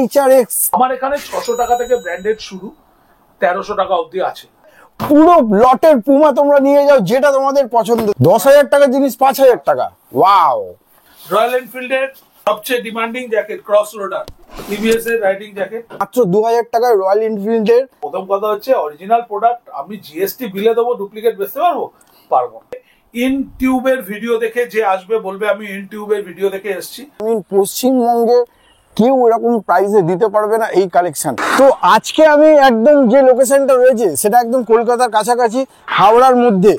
HRX আমার এখানে 600 টাকা থেকে ব্র্যান্ডেড শুরু, 1300 টাকা অবধি আছে। পুরো লটের পুমা তোমরা নিয়ে যাও, যেটা তোমাদের পছন্দ। 10,000 টাকার জিনিস 5,000 টাকা। ওয়াও! রয়্যাল এনফিল্ডের সবচেয়ে ডিমান্ডিং জ্যাকেট ক্রস রোডার টিভিএস এর রাইডিং জ্যাকেট, মাত্র 2,000 টাকায় রয়্যাল এনফিল্ডের। প্রথম কথা হচ্ছে অরিজিনাল প্রোডাক্ট। আমি জিএসটি বিলে দেবো, ডুপ্লিকেট বেচতে পারবো? পারবো। ইন টিউবের ভিডিও দেখে যে আসবে বলবে আমি ইন টিউবের ভিডিও দেখে এসেছি। পশ্চিমবঙ্গে কেউ এরকম প্রাইসে দিতে পারবে না এই কালেকশন। তো আজকে আমি একদম যে লোকেশনটা রয়েছে সেটা একদম কলকাতার কাছাকাছি, হাওড়ার মধ্যে।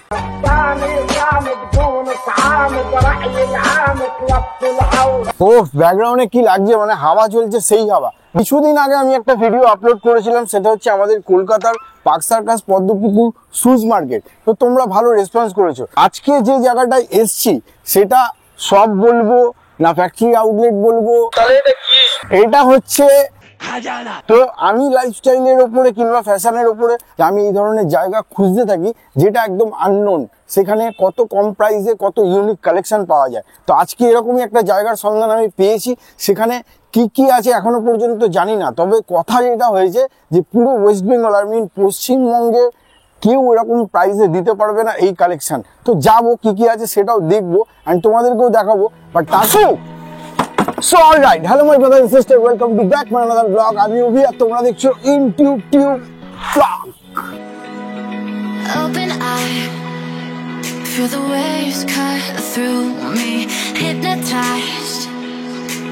ও ব্যাকগ্রাউন্ডে কি লাগছে, মানে হাওয়া চলছে, সেই হাওয়া। কিছুদিন আগে আমি একটা ভিডিও আপলোড করেছিলাম, সেটা হচ্ছে আমাদের কলকাতার park circus Padmapukur shoes market. তো তোমরা ভালো রেসপন্স করেছো। আজকে যে জায়গাটায় এসছি সেটা সব বলবো না ফ্যাক্টরি আউটলেট বলবো, এটা হচ্ছে। তো আমি লাইফস্টাইলের ওপরে কিংবা ফ্যাশনের ওপরে আমি এই ধরনের জায়গা খুঁজতে থাকি যেটা একদম আননোন, সেখানে কত কম প্রাইসে কত ইউনিক কালেকশন পাওয়া যায়। তো আজকে এরকমই একটা জায়গার সন্ধান আমি পেয়েছি। সেখানে কি কি আছে এখনো পর্যন্ত জানি না, তবে কথা যেটা হয়েছে যে পুরো ওয়েস্ট বেঙ্গল আর পশ্চিমবঙ্গে কেউ এরকম প্রাইসে দিতে পারবে না এই কালেকশন। তো যাবো, কি কি আছে সেটাও দেখবো আর তোমাদেরকেও দেখাবো। বাট তাসো So alright, hello my brother and sister, welcome to back my another vlog. আমি অভি আর তোমরা দেখছো ইনটিউব vlog. Open eye, feel the waves cut through me, hypnotized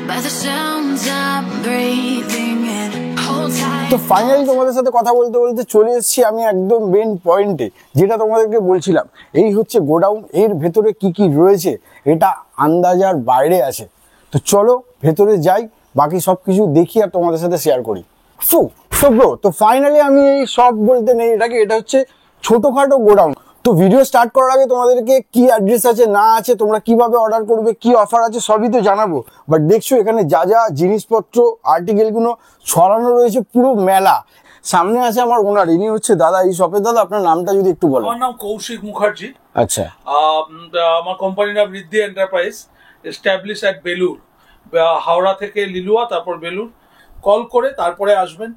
by the sounds I'm breathing in. Hold tight. তো finally তোমাদের সাথে কথা বলতে বলতে চলে এসেছি আমি একদম মেন পয়েন্টে, যেটা তোমাদেরকে বলছিলাম। এই হচ্ছে গোডাউন, এর ভেতরে কি কি রয়েছে এটা আন্দাজার বাইরে আছে। তো চলো ভেতরে যাই, বাকি সবকিছু দেখি আর তোমাদের সাথে শেয়ার করি। তো ফাইনালি আমি এই সব বলতে নেই এটাকে, এটা হচ্ছে ছোটখাটো গোডাউন। তো ভিডিও স্টার্ট করার আগে তোমাদেরকে কি অ্যাড্রেস আছে না আছে, তোমরা কিভাবে অর্ডার করবে, কি অফার আছে সবই তো জানাবো। বাট দেখছো এখানে যা যা জিনিসপত্র আর্টিকেলগুলো ছড়ানো রয়েছে, পুরো মেলা। সামনে আছে আমার ওনার, ইনি হচ্ছে দাদা এই শপের। দাদা আপনার নামটা যদি একটু বলেন। আমার নাম কৌশিক মুখার্জি। আচ্ছা। আমার কোম্পানির নাম Riddhi enterprise, establish at Belur, Howrah থেকে লিলুয়া, তারপর বেলুর। কল করে তারপরে আসবেন।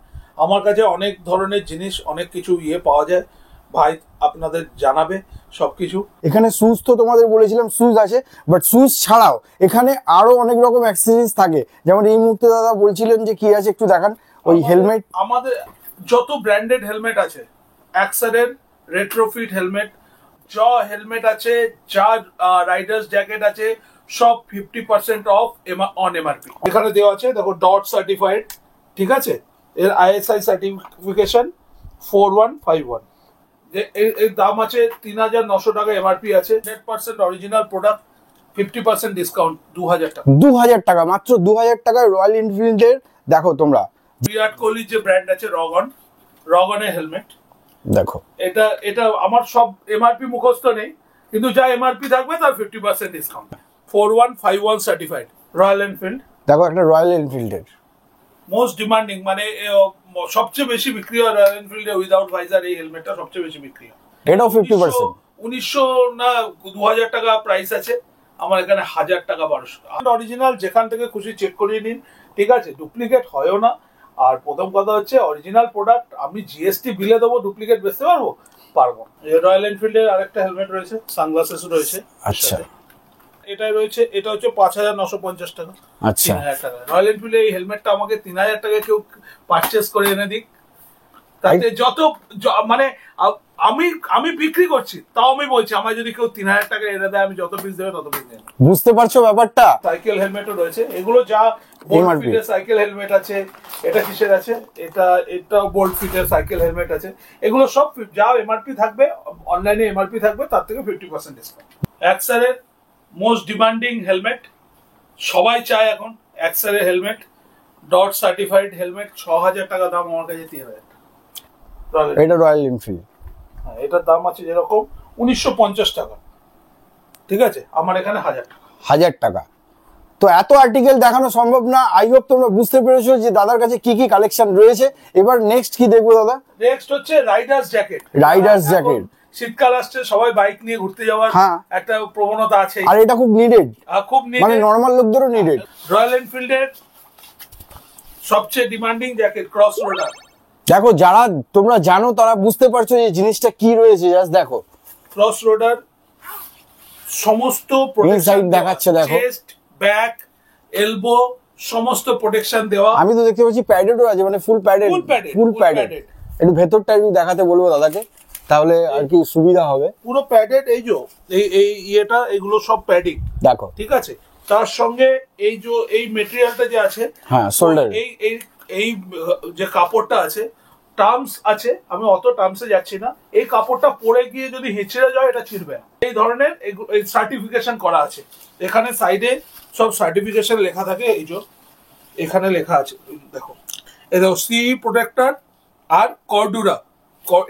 আমার কাছে অনেক ধরনের জিনিস, অনেক কিছু পাওয়া যায়, ভাই আপনাদের জানাবে সবকিছু। এখানে শুজ তো তোমাদের বলেছিলাম শুজ আছে, বাট শুজ ছাড়াও এখানে আরো অনেক রকম অ্যাক্সেসরিজ থাকে। যেমন এই মুহূর্তে দাদা বলছিলেন যে কি আছে একটু দেখান। ওই হেলমেট, আমাদের যত ব্র্যান্ডেড হেলমেট আছে, অ্যাক্সারের রেট্রোফিট হেলমেট, হেলমেট আছে, যা রাইডার্স জ্যাকেট আছে, সব 50% অফ অন এমআরপি। এখানে দেওয়া আছে দেখো, ডট সার্টিফাইড, ঠিক আছে, এর আইএসআই সার্টিফিকেশন 4151। এর দাম আছে 3,900 টাকা, এমআরপি আছে। 100% অরিজিনাল প্রোডাক্ট, 50% ডিসকাউন্ট, 2,000 টাকা। 2,000 টাকা, মাত্র 2,000 টাকায় রয়্যাল এনফিল্ডের। দেখো তোমরা বিরাট কোহলির যে ব্র্যান্ড আছে রগনের হেলমেট দেখো। এটা আমার সব এমআরপি মুখস্থ নেই, কিন্তু যা এমআরপি থাকবে তার 50% ডিসকাউন্ট। 4151 certified royal Enfield. দেখো একটা রয়্যাল এনফিল্ডের মোস্ট ডিমান্ডিং, মানে সবচেয়ে বেশি বিক্রি হয় রয়্যাল এনফিল্ডের উইদাউট ভাইজার এই হেলমেটটা সবচেয়ে বেশি বিক্রি হয়। এটাও 50%। 1900 না 2,000 টাকা প্রাইস আছে, আমার এখানে 1,000 টাকা 1,200 টাকা। অরিজিনাল যেখান থেকে খুশি চেক করিয়ে নিন, ঠিক আছে, ডুপ্লিকেট হয়ও না। আর প্রথম কথা হচ্ছে অরিজিনাল প্রোডাক্ট আমি জিএসটি বিলে দেবো, ডুপ্লিকেট বেচতে পারবো? পারবো। রয়্যাল এনফিল্ডের আরেকটা হেলমেট রয়েছে, সানগ্লাসেস রয়েছে। আচ্ছা, এটাই রয়েছে, এটা হচ্ছে 5,950 টাকা। আচ্ছা, 3,000 টাকা। রয়্যাল এনফিল্ডের এই হেলমেটটা আমাকে 3,000 টাকা কেউ পারচেস করে এনে দিক, তাতে যত মানে আমি বিক্রি করছি, তাও আমি বলছি আমার যদি কেউ 3,000 টাকা এনে দেয়, আমি যত পিস দেবে তত পিস দেবে। বুঝতে পারছো ব্যাপারটা? সাইকেল হেলমেটও রয়েছে, এগুলো যা বোল্ট ফিটের সাইকেল হেলমেট আছে। এটা কিসের আছে? এটা বোল্ট ফিটের সাইকেল হেলমেট আছে। এগুলো সব যা এমআরপি থাকবে, অনলাইনে এমআরপি থাকবে, তার থেকে 50% ডিসকাউন্ট। অ্যাক্সারের মোস্ট ডিমান্ডিং হেলমেট, সবাই চায় এখন অ্যাক্সারের হেলমেট, ডট সার্টিফাইড হেলমেট, 6,000 টাকা দাম, আমার কাছে 3,000 টাকা। এটা রয়্যাল এনফিল্ড। হ্যাঁ, এটার দাম আছে যেরকম 1,950 টাকা, ঠিক আছে, আমার এখানে 1,000 টাকা। তো এত আর্টিকেল দেখানো সম্ভব না। আই হোপ তোমরা বুঝতে পেরেছো যে দাদার কাছে কি কি কালেকশন রয়েছে। এবার নেক্সট কি দেখবো দাদা? নেক্সট হচ্ছে রাইডার্স জ্যাকেট। রাইডার্স জ্যাকেট, শীতকাল আসছে, সবাই বাইক নিয়ে ঘুরতে যাওয়ার একটা প্রবণতা আছে, আর এটা খুব নিডেড, খুব মানে নরমাল লোকদেরও নিডেড। রয়্যাল এনফিল্ডের সবচেয়ে ডিমান্ডিং জ্যাকেট ক্রস রোডার। দেখো যারা তোমরা জানো তারা বুঝতে পারছো যে জিনিসটা কি রয়েছে, জাস্ট দেখো ক্রস রোডার সমস্ত Inside দেখাচ্ছে, দেখো। চেস্ট, ব্যাক, এলবো সমস্ত প্রোটেকশন দেওয়া। আমি তো দেখতে পাচ্ছি প্যাডেডও আছে, মানে ফুল প্যাডেড। ফুল প্যাডেড। একটু ভেতরটা একটু দেখাতে বলবো দাদাকে, তাহলে আর কি সুবিধা হবে। পুরো প্যাডেড, এই যে এই ইয়েটা, এগুলো সব প্যাডিং, দেখো ঠিক আছে। তার সঙ্গে এই যে এই মেটেরিয়ালটা যে আছে, হ্যাঁ শোল্ডার, এই এই এই যে কাপড়টা আছে, টার্মস আছে, আমি অত টার্মসে যাচ্ছি না। এই কাপড়টা পরে গিয়ে যদি হেঁচড়ে যায় এটা ছিঁড়বে না। এই ধরনের এই সার্টিফিকেশন করা আছে। এখানে সাইডে সব সার্টিফিকেশন লেখা থাকে, এই যে এখানে লেখা আছে, দেখো এই দেখো সি প্রোটেক্টর আর কর্ডুরা।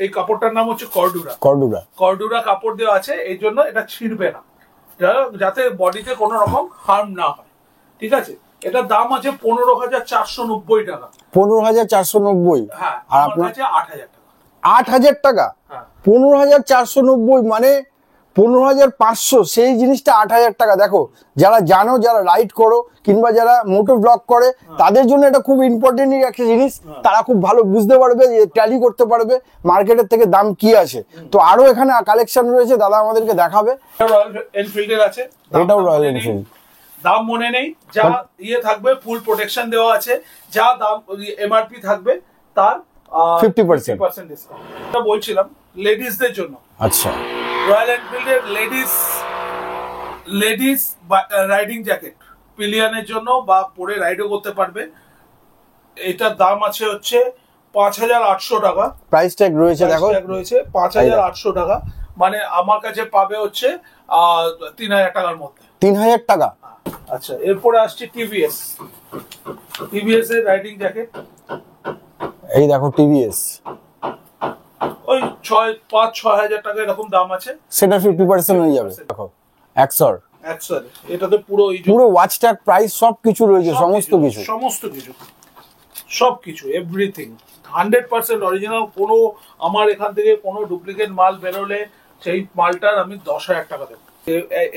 এই কাপড়টার নাম হচ্ছে কর্ডুরা। কর্ডুরা কর্ডুরা কাপড় দেওয়া আছে, এই জন্য এটা ছিঁড়বে না, যাতে বডিতে কোনো রকম হার্ম না হয়, ঠিক আছে। এটার দাম আছে 15,490 টাকা। 15,490। হ্যাঁ, আর আমার আপনার কাছে 8,000 টাকা। 8,000 টাকা। হ্যাঁ। 15,490 মানে 15,500, সেই জিনিসটা 8,000 টাকা। দেখো যারা জানো, যারা রাইড করো কিংবা যারা মোটর ব্লগ করে, তাদের জন্য এটা খুব ইম্পর্টেন্ট একটা জিনিস। তারা খুব ভালো বুঝতে পারবে, যে ট্যালি করতে পারবে মার্কেটের থেকে দাম কি আছে। তো আরো এখানে কালেকশন রয়েছে, দাদা আমাদেরকে দেখাবে। রয়্যাল এনফিল্ডের আছে, এটাও রয়্যাল এনফিল্ড। দাম মনে নেই, যা ইয়ে থাকবে ফুল প্রোটেকশন দেওয়া আছে, যা দাম এমআরপি থাকবে তার 50% ডিসকাউন্ট। এটা বলছিলাম লেডিসদের জন্য। আচ্ছা, রয়্যাল এনফিল্ডের লেডিস রাইডিং জ্যাকেট পিলিয়নের জন্য, বা পরে রাইডও করতে পারবে। এটার দাম আছে হচ্ছে 5,800 টাকা। প্রাইস ট্যাগ রয়েছে, দেখো রয়েছে 5,800 টাকা, মানে আমার কাছে পাবে হচ্ছে 3,000 টাকার মধ্যে। 3,000 টাকা। আচ্ছা, এরপরে আসছে টিভিএস এর রাইডিং জ্যাকেট। এই দেখো টিভিএস, ওই 5,000-6,000 টাকা এরকম দাম আছে। সেটা 50% হয়ে যাবে। দেখো এক্সর, এটাতে পুরো পুরো ওয়াচ ট্যাগ প্রাইস সবকিছু রয়েছে, সমস্ত কিছু এভরিথিং 100% অরিজিনাল। কোনো আমার এখান থেকে কোনো ডুপ্লিকেট মাল বেরোলে সেই মালটার আমি 10,000 টাকা দেবো।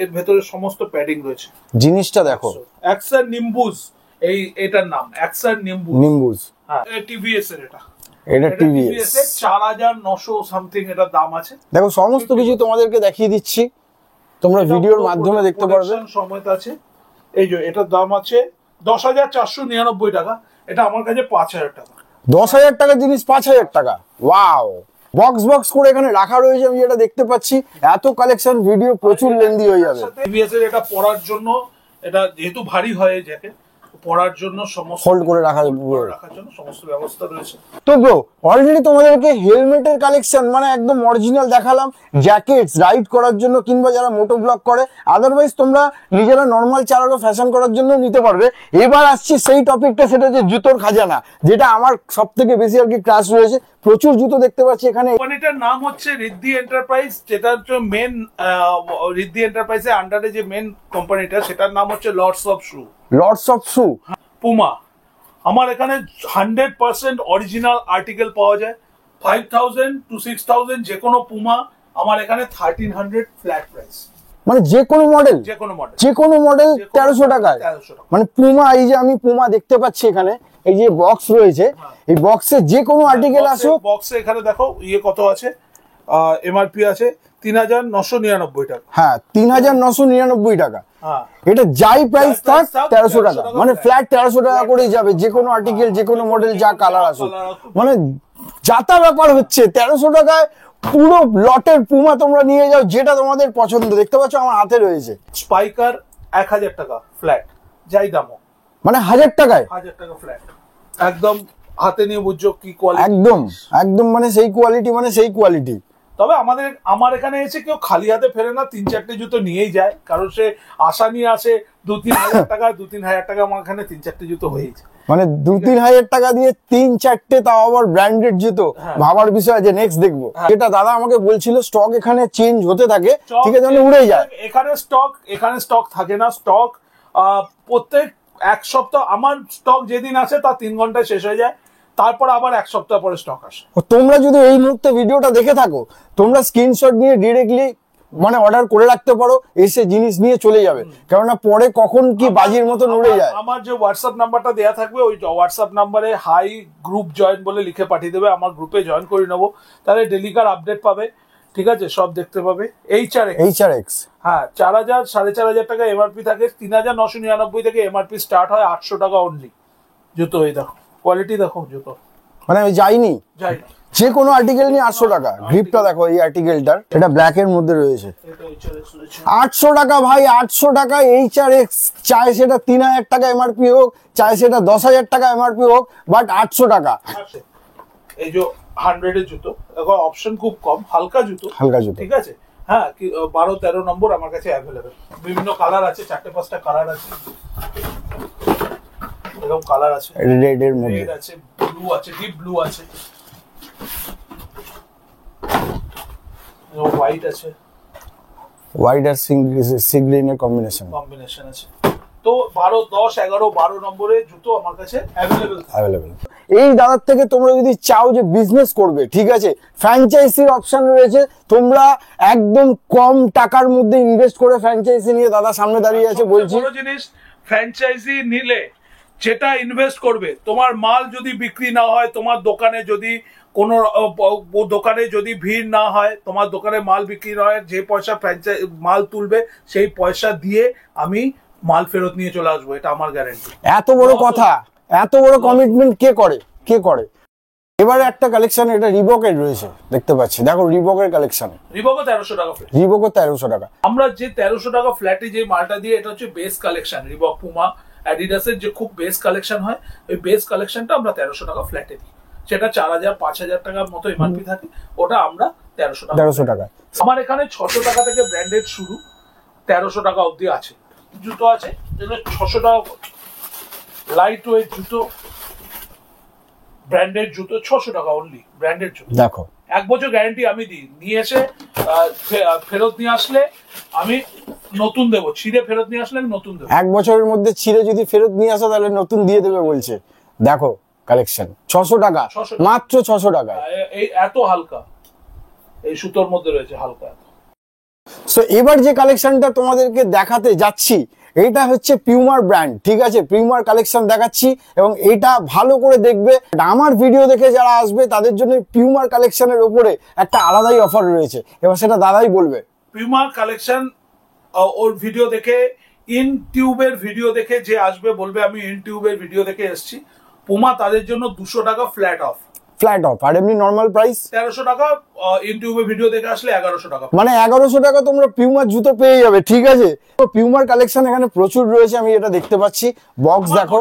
এর ভেতরে সমস্ত প্যাডিং রয়েছে। জিনিসটা দেখো, অ্যাক্সার নিম্বুজ, এটার নাম অ্যাক্সার নিম্বুজ। হ্যাঁ, টিভিএস এর এটা টিভিএস 4,900 সামথিং এটার দাম আছে। দেখো সমস্ত কিছু তোমাদেরকে দেখিয়ে দিচ্ছি, তোমরা ভিডিওর মাধ্যমে দেখতে পারবে। সময় আছে, এই যে এটার দাম আছে 10,499 টাকা। এটা আমার কাছে 5,000 টাকা। 10,000 টাকার জিনিস 5,000 টাকা। ওয়াও, বক্স করে এখানে রাখা রয়েছে, আমি যেটা দেখতে পাচ্ছি। এত কালেকশন, ভিডিও প্রচুর লেন্দি হয়ে যাবে। টিভিএস এর এটা পরার জন্য, এটা যেহেতু ভারী হয় জ্যাকেট, পরার জন্য সমস্ত হোল্ড করে রাখার জন্য সমস্ত ব্যবস্থা রয়েছে। তো ব্রো অলরেডি তোমাদেরকে হেলমেটের কালেকশন মানে একদম অরিজিনাল দেখালাম, জ্যাকেটস রাইড করার জন্য কিংবা যারা মোটো ব্লগ করে, আদারওয়াইজ তোমরা নিজেরা নর্মাল চালানো ফ্যাশন করার জন্য নিতে পারবে। এবার আসছি সেই টপিকটা, সেটা হচ্ছে জুতোর খাজানা, যেটা আমার সব থেকে বেশি আর কি ক্রাশ রয়েছে। প্রচুর জুতো দেখতে পাচ্ছি এখানে। কোম্পানিটার নাম হচ্ছে রিদ্ধি এন্টারপ্রাইজ, যেটা হচ্ছে মেন রিদ্ধি এন্টারপ্রাইজের আন্ডারে যে মেন কোম্পানিটা, সেটার নাম হচ্ছে লর্ডস অফ শু। পুমা। আমার এখানে 100% অরিজিনাল আর্টিকেল পাওয়া যায়। 5,000 to 6,000 যে কোনো পুমা আমার এখানে 1,300 ফ্ল্যাট প্রাইস। মানে যে কোনো মডেল 1300 টাকায়। মানে পুমা, এই যে আমি পুমা দেখতে পাচ্ছি এখানে, এই যে বক্স রয়েছে, এই বক্সে যে কোনো আর্টিকেল আসুক। বক্সে এখানে দেখো ইয়ে কত আছে, এমআরপি আছে 3,999 টাকা। হ্যাঁ, 3,999 টাকা। হ্যাঁ, এটা যাই প্রাইস থাক 1,300 টাকা, মানে ফ্ল্যাট 1,300 টাকা করেই যাবে। যে কোনো আর্টিকেল, যে কোনো মডেল, যা কালার আসুক, মানে যাতা ব্যাপার হচ্ছে। 1,300 টাকায় পুরো লটের পুমা তোমরা নিয়ে যাও, যেটা তোমাদের পছন্দ। দেখতে পাচ্ছ আমার হাতে রয়েছে স্পাইকার 1,000 টাকা ফ্ল্যাট, যাই দাম হোক, মানে 1,000 টাকায়। 1,000 টাকা ফ্ল্যাট, একদম হাতে নিয়ে বুঝছো কি কোয়ালিটি। একদম মানে সেই কোয়ালিটি। তবে আমার এখানে এসে কেউ খালি হাতে ফেরে না, 3-4টে জুতো নিয়েই যায়, কারণ সে আশা নিয়ে আসে 2-3 হাজার টাকা। 2-3 হাজার টাকা আমার এখানে 3-4টে জুতো হয়েছে। মানে 2-3 হাজার টাকা দিয়ে 3-4টে, তাও আবার ব্র্যান্ডেড জুতো। ভাবার বিষয় যে নেক্সট দেখবো। যেটা দাদা আমাকে বলছিল, স্টক এখানে চেঞ্জ হতে থাকে, ঠিক আছে, মানে উড়ে যায়। এখানে স্টক থাকে না। স্টক প্রত্যেক 1 সপ্তাহ, আমার স্টক যেদিন আসে তার 3 ঘন্টায় শেষ হয়ে যায়, তারপর আবার 1 সপ্তাহ পরে স্টক আসে। তোমরা যদি এই মুহূর্তে ভিডিওটা দেখে থাকো, তোমরা স্ক্রিনশট নিয়ে ডিরেক্টলি মানে অর্ডার করে রাখতে পারো, এসে জিনিস নিয়ে চলে যাবে, কেননা পরে কখন কি বাজির মতো নড়ে যায়। আমার যে হোয়াটসঅ্যাপ নাম্বারটা দেয়া থাকবে ওই হোয়াটসঅ্যাপ নাম্বারে হাই গ্রুপ জয়েন বলে লিখে পাঠিয়ে দেবে, আমার গ্রুপে জয়েন করে নেবো, তাহলে ডেলিকার আপডেট পাবে, ঠিক আছে, সব দেখতে পাবে। HRX হ্যাঁ 4000 4500 টাকা এমআরপি থাকে, 3999 থেকে এমআরপি স্টার্ট হয়, 800 টাকা অনলি। জুতো এই দেখো, কোয়ালিটি দেখো জুতো, মানে আমি যাইনি, যাই যে কোনো আর্টিকেল নিয়ে 800 টাকা। গ্রিপটা দেখো এই আর্টিকেলটার, এটা ব্ল্যাক এর মধ্যে রয়েছে, 800 টাকা ভাই, 800 টাকা HRX। চাই সেটা 3000 টাকা এমআরপি হোক, চাই সেটা 10,000 টাকা এমআরপি হোক, বাট 800 টাকা। এই যে 100 এর জুতো দেখো, অপশন খুব কম, হালকা জুতো, হালকা জুতো, ঠিক আছে। হ্যাঁ 12-13 নম্বর আমার কাছে অ্যাভেলেবেল, বিভিন্ন কালার আছে, 4-5টা কালার আছে, এরকম কালার আছে, রেড এর মধ্যে রেড আছে, ব্লু আছে, ডিপ ব্লু আছে, হোয়াইট আছে, হোয়াইট আর সি গ্রিনের কম্বিনেশন আছে। তো 12, 10, 11, 12 নম্বরের জুতো আমার কাছে অ্যাভেলেবেল। এই দাদার থেকে তোমরা যদি চাও যে বিজনেস করবে, ঠিক আছে, ফ্র্যাঞ্চাইজির অপশন রয়েছে, তোমরা একদম কম টাকার মধ্যে ইনভেস্ট করে ফ্র্যাঞ্চাইজি নিয়ে দাদা সামনে দাঁড়িয়ে আছে। বলছি বড় জিনিস, ফ্র্যাঞ্চাইজি নিলে যেটা ইনভেস্ট করবে, তোমার মাল যদি বিক্রি না হয়, তোমার দোকানে যদি কোনো দোকানে যদি ভিড় না হয়, তোমার দোকানে মাল বিক্রি না হয়, যে পয়সা ফ্র্যাঞ্চাইজি মাল তুলবে সেই পয়সা দিয়ে আমি মাল ফেরত নিয়ে চলে আসবো, এটা আমার গ্যারান্টি। এত বড় কথা, এত বড় কমিটমেন্ট কে করে? এবারে একটা কালেকশন, এটা রিবকের রয়েছে, দেখতে পাচ্ছি, দেখো রিবকের কালেকশন, রিবকও 1300 টাকা ফ্ল্যাট, রিবকও 1300 টাকা। আমরা যে 1300 টাকা ফ্ল্যাটে যে মালটা দিয়ে, এটা হচ্ছে বেস কালেকশন, রিবক, পুমা, অ্যাডিডাসের যে খুব বেস কালেকশন হয়, ওই বেস কালেকশনটা আমরা 1300 টাকা ফ্ল্যাটে দিই, সেটা 4000-5000 টাকার মতো এমআরপি থাকে, ওটা আমরা 1300 টাকা। আমার এখানে 600 টাকা থেকে ব্র্যান্ডেড শুরু, 1300 টাকা অবধি আছে জুতো আছে, যেগুলো 600 টাকা। লাইট ওয়েট জুতো, ব্র্যান্ডেড জুতো 600 টাকা অনলি, ব্র্যান্ডেড জুতো দেখো 1 বছর গ্যারান্টি আমি দিই, নিয়ে এসে ফেরত নিয়ে আসলে আমি নতুন দেবো, ছিঁড়ে ফেরত নিয়ে আসলে আমি নতুন দেবো। 1 বছরের মধ্যে ছিঁড়ে যদি ফেরত নিয়ে আসো তাহলে নতুন দিয়ে দেবে বলছে। দেখো কালেকশন 600 টাকা, মাত্র 600 টাকা। এই এত হালকা, এই সুতোর মধ্যে রয়েছে হালকা। সো এবার যে কালেকশনটা তোমাদেরকে দেখাতে যাচ্ছি, এটা হচ্ছে পিউমার ব্র্যান্ড, ঠিক আছে, পিউমার কালেকশন দেখাচ্ছি, এবং এটা ভালো করে দেখবে। আমার ভিডিও দেখে যারা আসবে তাদের জন্য পিউমার কালেকশনের উপরে একটা আলাদাই অফার রয়েছে, এবার সেটা দাদাই বলবে। পিউমার কালেকশন ওর ভিডিও দেখে, ইন টিউবের ভিডিও দেখে যে আসবে বলবে আমি ইন টিউবের ভিডিও দেখে এসেছি, পুমা তাদের জন্য 200 টাকা ফ্ল্যাট অফ, আর এমনি নর্মাল প্রাইস 1300 টাকা। ইউটিউবে ভিডিও দেখে আসলে 1100 টাকা, মানে 1100 টাকা তোমরা পিউমার জুতো পেয়ে যাবে, ঠিক আছে। তো পিউমার কালেকশন এখানে প্রচুর রয়েছে, আমি এটা দেখতে পাচ্ছি। বক্স দেখো,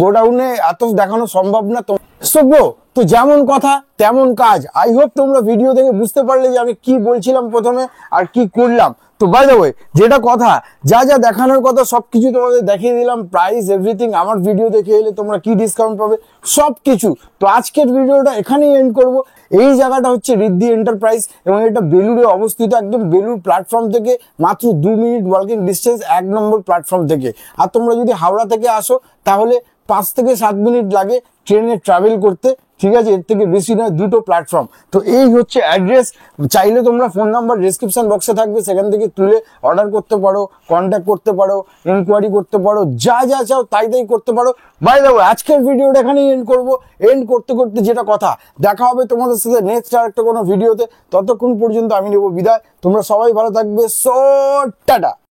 গোডাউনে এত দেখানো সম্ভব না তো। সো ব্রো, তো যেমন কথা তেমন কাজ। আই হোপ তোমরা ভিডিও দেখে বুঝতে পারলে যে আমি কি বলছিলাম প্রথমে আর কি করলাম। তো বাই দ্য ওয়ে, যেটা কথা, যা যা দেখানোর কথা সবকিছু তোমাদের দেখিয়ে দিলাম, প্রাইস এভরিথিং। আমার ভিডিও দেখে এলে তোমরা কি ডিসকাউন্ট পাবে সবকিছু। তো আজকের ভিডিওটা এখানেই এন্ড করব। এই জায়গাটা হচ্ছে ঋদ্ধি এন্টারপ্রাইজ, এবং এটা বেলুড়ে অবস্থিত, একদম বেলুড় প্ল্যাটফর্ম থেকে মাত্র 2 মিনিট ওয়াকিং ডিস্টেন্স, 1 নম্বর প্ল্যাটফর্ম থেকে। আর তোমরা যদি হাওড়া থেকে আসো তাহলে 5 থেকে 7 মিনিট লাগে ট্রেনে ট্রাভেল করতে, ঠিক আছে, এর থেকে বেশি নয়, 2টো প্ল্যাটফর্ম। তো এই হচ্ছে অ্যাড্রেস। চাইলে তোমরা ফোন নাম্বার ডেসক্রিপশন বক্সে থাকবে, সেখান থেকে তুলে অর্ডার করতে পারো, কন্ট্যাক্ট করতে পারো, ইনকোয়ারি করতে পারো, যা যা চাও তাই করতে পারো। বাই দ্য ওয়ে, আজকের ভিডিওটা এখানেই এন্ড করবো। এন্ড করতে করতে যেটা কথা, দেখা হবে তোমাদের সাথে নেক্সট আরেকটা কোনো ভিডিওতে। ততক্ষণ পর্যন্ত আমি নেবো বিদায়। তোমরা সবাই ভালো থাকবে। So tata.